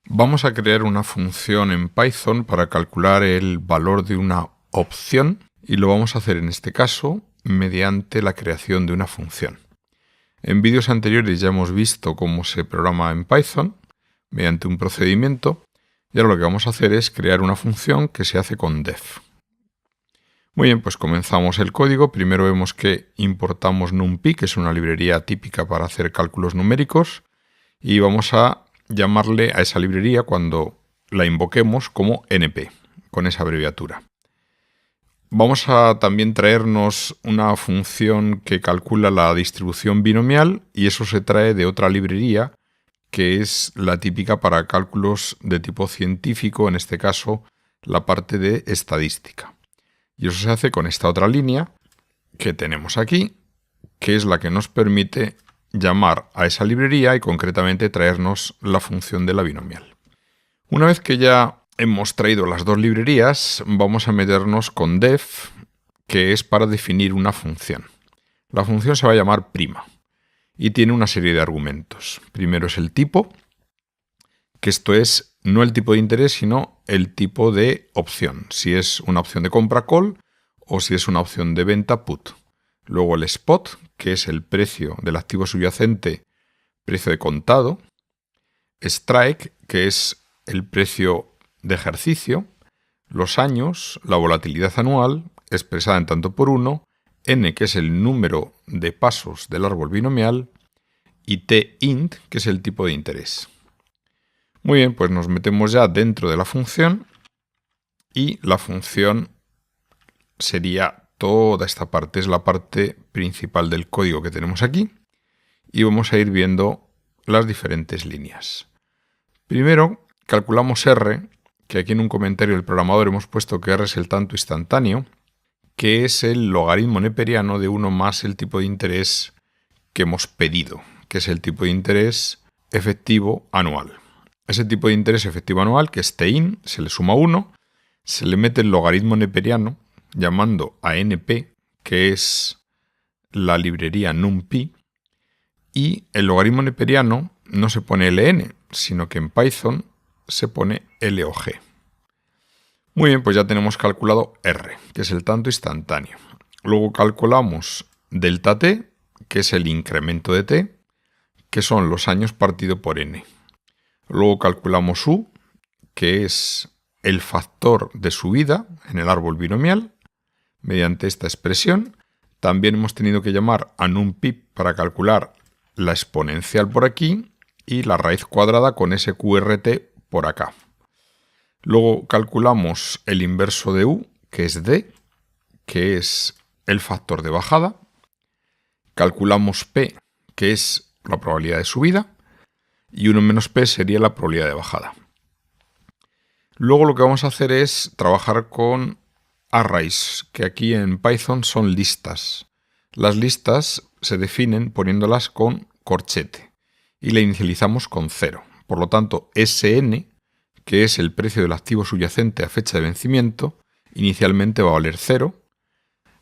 Vamos a crear una función en Python para calcular el valor de una opción y lo vamos a hacer en este caso mediante la creación de una función. En vídeos anteriores ya hemos visto cómo se programa en Python mediante un procedimiento y ahora lo que vamos a hacer es crear una función que se hace con def. Muy bien, pues comenzamos el código. Primero vemos que importamos NumPy, que es una librería típica para hacer cálculos numéricos, y vamos a llamarle a esa librería cuando la invoquemos como NP, con esa abreviatura. Vamos a también traernos una función que calcula la distribución binomial y eso se trae de otra librería que es la típica para cálculos de tipo científico, en este caso la parte de estadística. Y eso se hace con esta otra línea que tenemos aquí, que es la que nos permite llamar a esa librería y concretamente traernos la función de la binomial. Una vez que ya hemos traído las dos librerías, vamos a meternos con def, que es para definir una función. La función se va a llamar prima y tiene una serie de argumentos. Primero es el tipo, que esto es no el tipo de interés, sino el tipo de opción. Si es una opción de compra call o si es una opción de venta put. Luego el spot, que es el precio del activo subyacente, precio de contado. Strike, que es el precio de ejercicio. Los años, la volatilidad anual, expresada en tanto por 1. N, que es el número de pasos del árbol binomial. Y T-int, que es el tipo de interés. Muy bien, pues nos metemos ya dentro de la función y la función sería toda esta parte, es la parte principal del código que tenemos aquí y vamos a ir viendo las diferentes líneas. Primero calculamos R, que aquí en un comentario del programador hemos puesto que R es el tanto instantáneo, que es el logaritmo neperiano de 1 más el tipo de interés que hemos pedido, que es el tipo de interés efectivo anual. Ese tipo de interés efectivo anual, que es Tin, se le suma 1, se le mete el logaritmo neperiano llamando a NP, que es la librería NumPy, y el logaritmo neperiano no se pone ln, sino que en Python se pone log. Muy bien, pues ya tenemos calculado R, que es el tanto instantáneo. Luego calculamos delta t, que es el incremento de t, que son los años partido por n. Luego calculamos U, que es el factor de subida en el árbol binomial, mediante esta expresión. También hemos tenido que llamar a NumPy para calcular la exponencial por aquí y la raíz cuadrada con SQRT por acá. Luego calculamos el inverso de U, que es D, que es el factor de bajada. Calculamos P, que es la probabilidad de subida. Y 1 menos P sería la probabilidad de bajada. Luego lo que vamos a hacer es trabajar con arrays, que aquí en Python son listas. Las listas se definen poniéndolas con corchete y la inicializamos con 0. Por lo tanto, SN, que es el precio del activo subyacente a fecha de vencimiento, inicialmente va a valer 0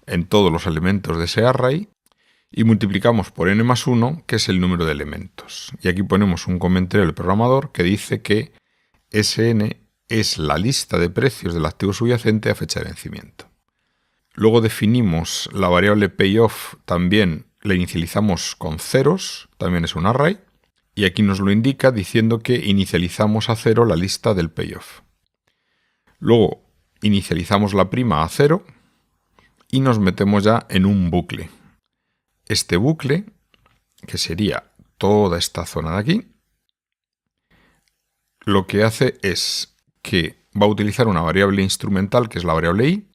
en todos los elementos de ese array y multiplicamos por n más 1, que es el número de elementos. Y aquí ponemos un comentario del programador que dice que SN es la lista de precios del activo subyacente a fecha de vencimiento. Luego definimos la variable payoff, también la inicializamos con ceros, también es un array, y aquí nos lo indica diciendo que inicializamos a 0 la lista del payoff. Luego inicializamos la prima a 0 y nos metemos ya en un bucle. Este bucle, que sería toda esta zona de aquí, lo que hace es que va a utilizar una variable instrumental, que es la variable i,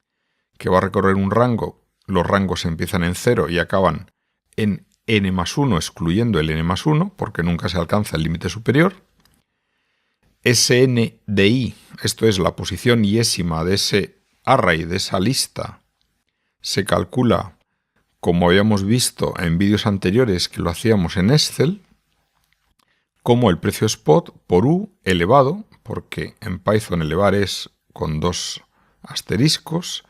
que va a recorrer un rango. Los rangos empiezan en 0 y acaban en n más 1, excluyendo el n más 1, porque nunca se alcanza el límite superior. Sn de i, esto es la posición iésima de ese array, de esa lista, se calcula como habíamos visto en vídeos anteriores que lo hacíamos en Excel, como el precio spot por U elevado, porque en Python elevar es con 2 asteriscos,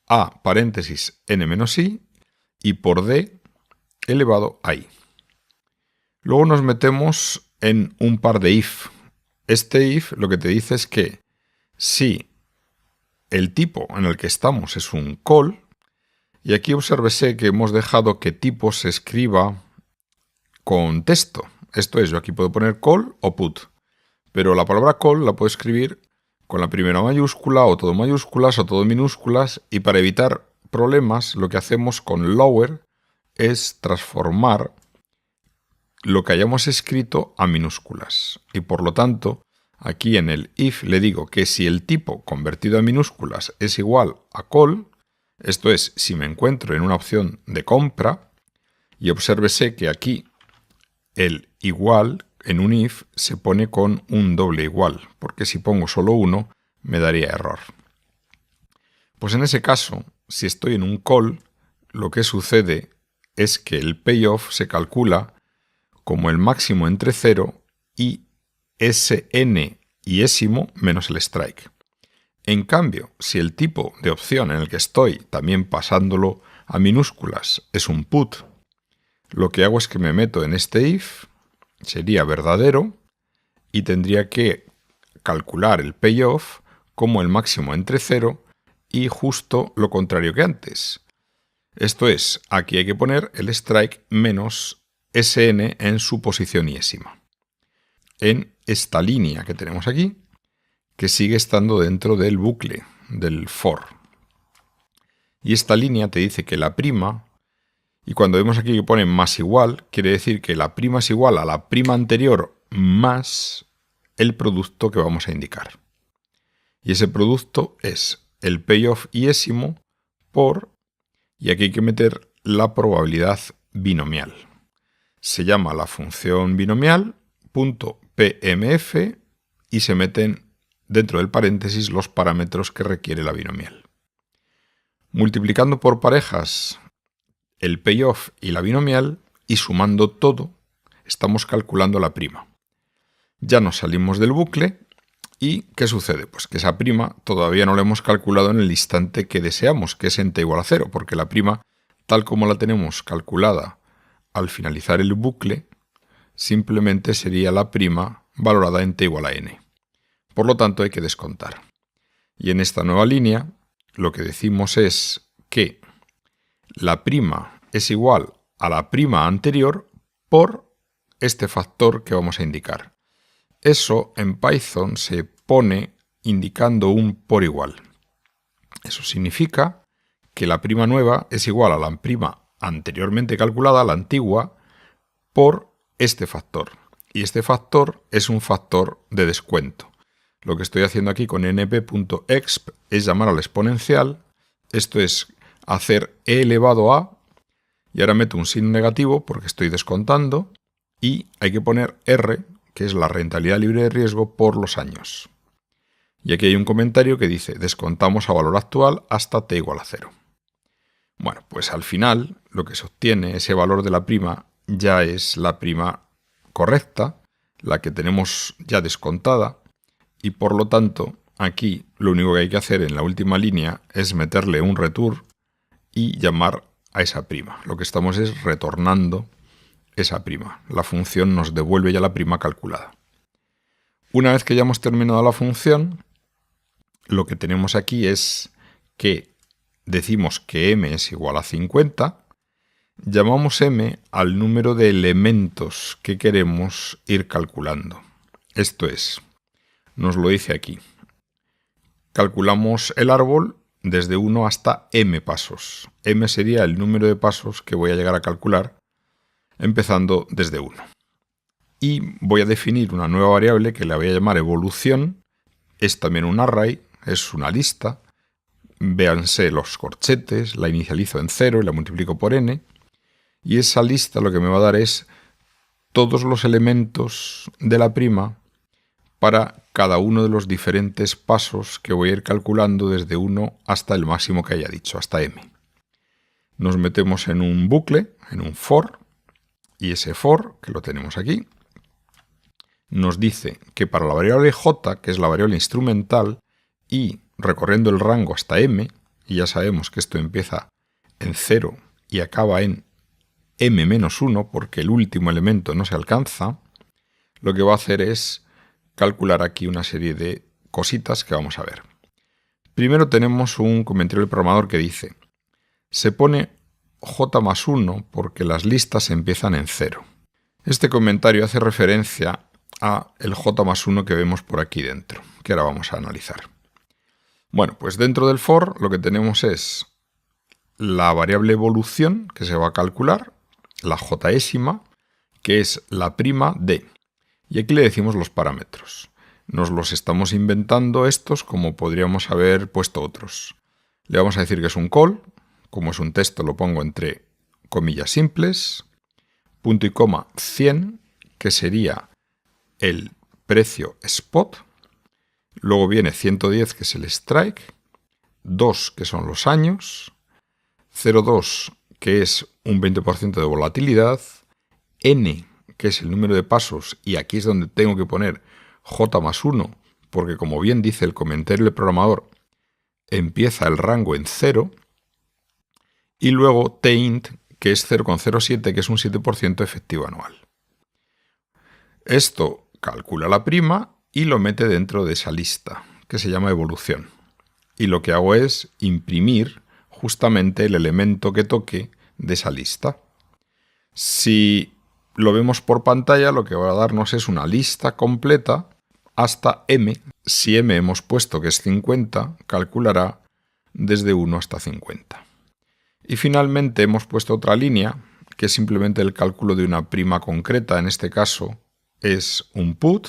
a paréntesis n menos i, y por d elevado a i. Luego nos metemos en un par de if. Este if lo que te dice es que si el tipo en el que estamos es un call, y aquí obsérvese que hemos dejado que tipo se escriba con texto. Esto es, yo aquí puedo poner call o put, pero la palabra call la puedo escribir con la primera mayúscula o todo mayúsculas o todo minúsculas, y para evitar problemas lo que hacemos con lower es transformar lo que hayamos escrito a minúsculas. Y por lo tanto, aquí en el if le digo que si el tipo convertido a minúsculas es igual a call, esto es, si me encuentro en una opción de compra, y obsérvese que aquí el igual en un if se pone con un doble igual, porque si pongo solo uno me daría error. Pues en ese caso, si estoy en un call, lo que sucede es que el payoff se calcula como el máximo entre 0 y SN y ésimo menos el strike. En cambio, si el tipo de opción en el que estoy, también pasándolo a minúsculas, es un put, lo que hago es que me meto en este if, sería verdadero, y tendría que calcular el payoff como el máximo entre 0 y justo lo contrario que antes. Esto es, aquí hay que poner el strike menos SN en su posición iésima. En esta línea que tenemos aquí, que sigue estando dentro del bucle, del for. Y esta línea te dice que la prima, y cuando vemos aquí que pone más igual, quiere decir que la prima es igual a la prima anterior más el producto que vamos a indicar. Y ese producto es el payoff iésimo por, y aquí hay que meter la probabilidad binomial. Se llama la función binomial.pmf y se meten dentro del paréntesis los parámetros que requiere la binomial. Multiplicando por parejas el payoff y la binomial y sumando todo, estamos calculando la prima. Ya nos salimos del bucle y ¿qué sucede? Pues que esa prima todavía no la hemos calculado en el instante que deseamos, que es en t igual a 0, porque la prima, tal como la tenemos calculada al finalizar el bucle, simplemente sería la prima valorada en t igual a n. Por lo tanto, hay que descontar. Y en esta nueva línea, lo que decimos es que la prima es igual a la prima anterior por este factor que vamos a indicar. Eso en Python se pone indicando un por igual. Eso significa que la prima nueva es igual a la prima anteriormente calculada, la antigua, por este factor. Y este factor es un factor de descuento. Lo que estoy haciendo aquí con np.exp es llamar al exponencial. Esto es hacer e elevado a, y ahora meto un signo negativo porque estoy descontando, y hay que poner R, que es la rentabilidad libre de riesgo por los años. Y aquí hay un comentario que dice, descontamos a valor actual hasta t igual a 0. Bueno, pues al final lo que se obtiene, ese valor de la prima, ya es la prima correcta, la que tenemos ya descontada, y por lo tanto aquí lo único que hay que hacer en la última línea es meterle un return y llamar a esa prima. Lo que estamos es retornando esa prima. La función nos devuelve ya la prima calculada. Una vez que ya hemos terminado la función, lo que tenemos aquí es que decimos que m es igual a 50, llamamos m al número de elementos que queremos ir calculando. Esto es, nos lo dice aquí. Calculamos el árbol desde 1 hasta m pasos. M sería el número de pasos que voy a llegar a calcular empezando desde 1. Y voy a definir una nueva variable que la voy a llamar evolución. Es también un array, es una lista. Véanse los corchetes, la inicializo en 0 y la multiplico por n. Y esa lista lo que me va a dar es todos los elementos de la prima para cada uno de los diferentes pasos que voy a ir calculando desde 1 hasta el máximo que haya dicho, hasta m. Nos metemos en un bucle, en un for, y ese for, que lo tenemos aquí, nos dice que para la variable j, que es la variable instrumental, y recorriendo el rango hasta m, y ya sabemos que esto empieza en 0 y acaba en m-1 porque el último elemento no se alcanza, lo que va a hacer es calcular aquí una serie de cositas que vamos a ver. Primero tenemos un comentario del programador que dice: se pone j+1 porque las listas empiezan en 0. Este comentario hace referencia a el j+1 que vemos por aquí dentro, que ahora vamos a analizar. Bueno, pues dentro del for lo que tenemos es la variable evolución que se va a calcular, la jésima, que es la prima de. Y aquí le decimos los parámetros. Nos los estamos inventando estos como podríamos haber puesto otros. Le vamos a decir que es un call, como es un texto lo pongo entre comillas simples, punto y coma 100, que sería el precio spot, luego viene 110, que es el strike, 2, que son los años, 0,2, que es un 20% de volatilidad, n, que es el número de pasos, y aquí es donde tengo que poner j+1, porque como bien dice el comentario del programador, empieza el rango en 0, y luego tint, que es 0,07, que es un 7% efectivo anual. Esto calcula la prima y lo mete dentro de esa lista, que se llama evolución. Y lo que hago es imprimir justamente el elemento que toque de esa lista. Si lo vemos por pantalla, lo que va a darnos es una lista completa hasta m. Si m hemos puesto que es 50, calculará desde 1 hasta 50. Y finalmente hemos puesto otra línea, que es simplemente el cálculo de una prima concreta. En este caso es un put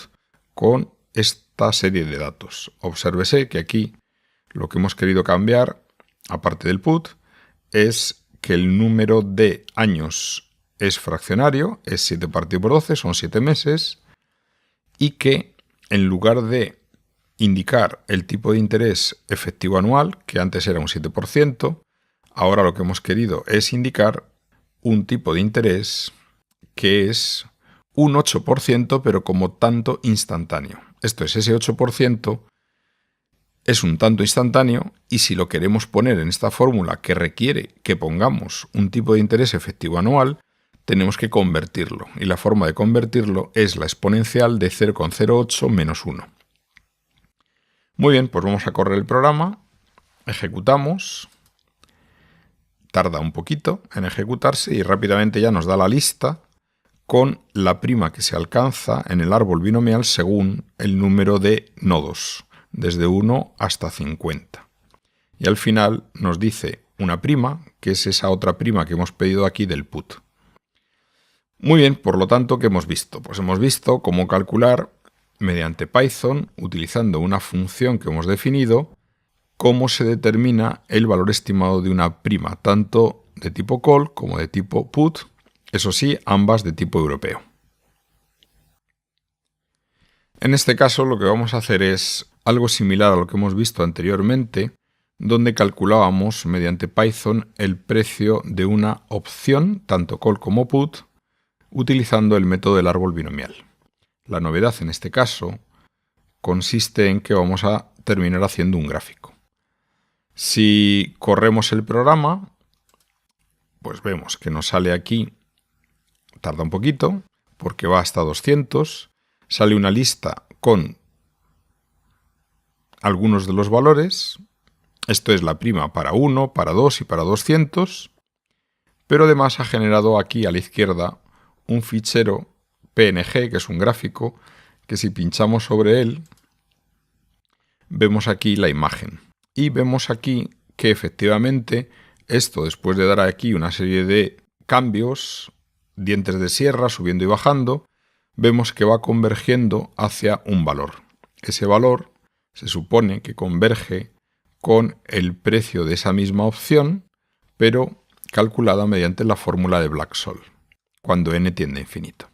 con esta serie de datos. Obsérvese que aquí lo que hemos querido cambiar, aparte del put, es que el número de años es fraccionario, es 7 partido por 12, son 7 meses, y que en lugar de indicar el tipo de interés efectivo anual, que antes era un 7%, ahora lo que hemos querido es indicar un tipo de interés que es un 8%, pero como tanto instantáneo. Esto es, ese 8% es un tanto instantáneo, y si lo queremos poner en esta fórmula que requiere que pongamos un tipo de interés efectivo anual, tenemos que convertirlo. Y la forma de convertirlo es la exponencial de 0,08 menos 1. Muy bien, pues vamos a correr el programa, ejecutamos, tarda un poquito en ejecutarse y rápidamente ya nos da la lista con la prima que se alcanza en el árbol binomial según el número de nodos, desde 1 hasta 50. Y al final nos dice una prima, que es esa otra prima que hemos pedido aquí del put. Muy bien, por lo tanto, ¿qué hemos visto? Pues hemos visto cómo calcular mediante Python, utilizando una función que hemos definido, cómo se determina el valor estimado de una prima, tanto de tipo call como de tipo put, eso sí, ambas de tipo europeo. En este caso lo que vamos a hacer es algo similar a lo que hemos visto anteriormente, donde calculábamos mediante Python el precio de una opción, tanto call como put, utilizando el método del árbol binomial. La novedad en este caso consiste en que vamos a terminar haciendo un gráfico. Si corremos el programa, pues vemos que nos sale aquí, tarda un poquito, porque va hasta 200, sale una lista con algunos de los valores, esto es la prima para 1, para 2 y para 200, pero además ha generado aquí a la izquierda un fichero PNG, que es un gráfico, que si pinchamos sobre él, vemos aquí la imagen. Y vemos aquí que efectivamente esto, después de dar aquí una serie de cambios, dientes de sierra, subiendo y bajando, vemos que va convergiendo hacia un valor. Ese valor se supone que converge con el precio de esa misma opción, pero calculada mediante la fórmula de Black-Scholes, cuando n tiende a infinito.